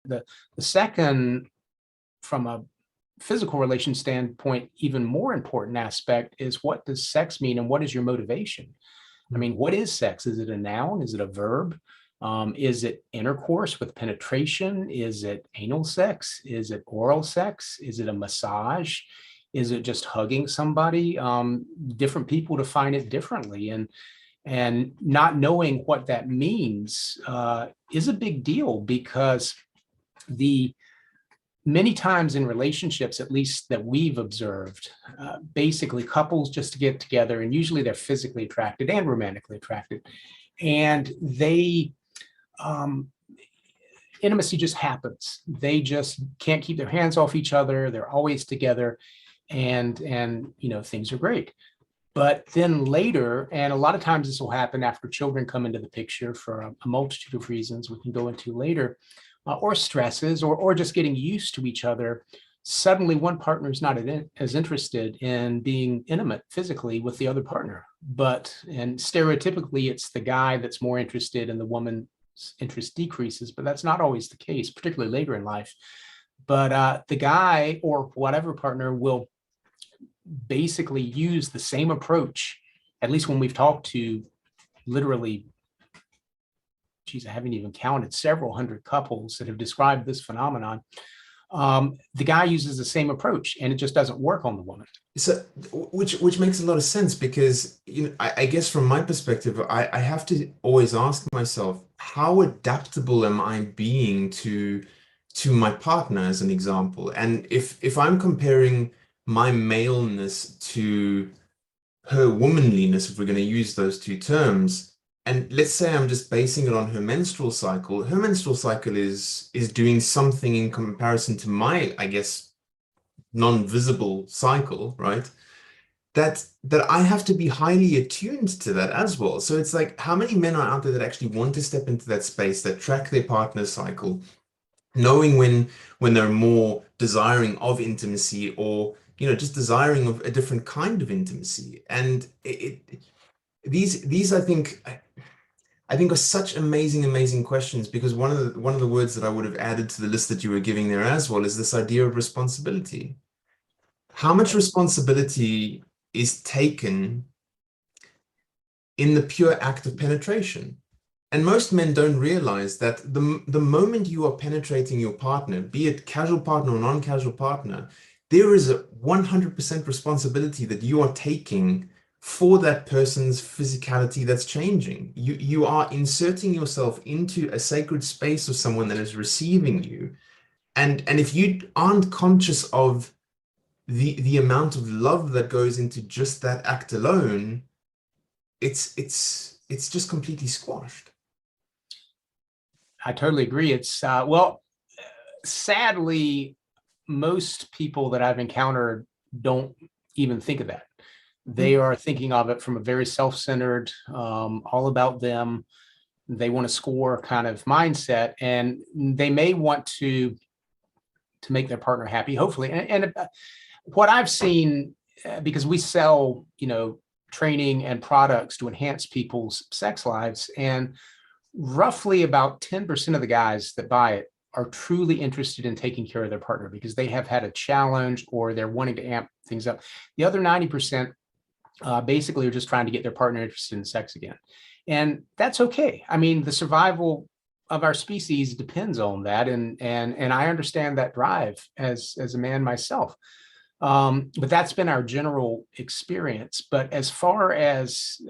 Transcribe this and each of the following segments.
The second, from a physical relation standpoint, even more important aspect is, what does sex mean and what is your motivation? I mean, what is sex? Is it a noun? Is it a verb? Is it intercourse with penetration? Is it anal sex? Is it oral sex? Is it a massage? Is it just hugging somebody? Different people define it differently, and not knowing what that means is a big deal, because many times in relationships, at least that we've observed, basically couples just get together, and usually they're physically attracted and romantically attracted, and intimacy just happens. They just can't keep their hands off each other. They're always together, and things are great. But then later, and a lot of times this will happen after children come into the picture for a multitude of reasons we can go into later, or stresses, or just getting used to each other, suddenly one partner is not as interested in being intimate physically with the other partner. And stereotypically, it's the guy that's more interested, and the woman's interest decreases, but that's not always the case, particularly later in life. But the guy or whatever partner will basically use the same approach, at least when we've talked to literally, geez, I haven't even counted, several hundred couples that have described this phenomenon. The guy uses the same approach, and it just doesn't work on the woman. So, which makes a lot of sense, because I guess from my perspective, I have to always ask myself, how adaptable am I being to my partner, as an example? And if I'm comparing my maleness to her womanliness, if we're going to use those two terms, and let's say I'm just basing it on her menstrual cycle is doing something in comparison to my, I guess, non-visible cycle, right? That I have to be highly attuned to that as well. So it's like, how many men are out there that actually want to step into that space, that track their partner's cycle, knowing when they're more desiring of intimacy, or just desiring of a different kind of intimacy? And these I think are such amazing questions, because one of the words that I would have added to the list that you were giving there as well is this idea of responsibility. How much responsibility is taken in the pure act of penetration? And most men don't realize that the moment you are penetrating your partner, be it casual partner or non-casual partner, there is a 100% responsibility that you are taking for that person's physicality that's changing. You are inserting yourself into a sacred space of someone that is receiving you. And if you aren't conscious of the amount of love that goes into just that act alone, it's just completely squashed. I totally agree. It's sadly, most people that I've encountered don't even think of that. They are thinking of it from a very self-centered, all about them, they want to score kind of mindset, and they may want to make their partner happy, hopefully. And what I've seen, because we sell, training and products to enhance people's sex lives, and roughly about 10% of the guys that buy it are truly interested in taking care of their partner because they have had a challenge or they're wanting to amp things up. The other 90% basically are just trying to get their partner interested in sex again. And that's okay. I mean, the survival of our species depends on that. And I understand that drive as a man myself. But that's been our general experience. But as far as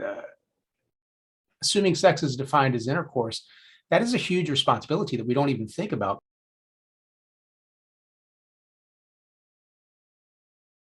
assuming sex is defined as intercourse, that is a huge responsibility that we don't even think about.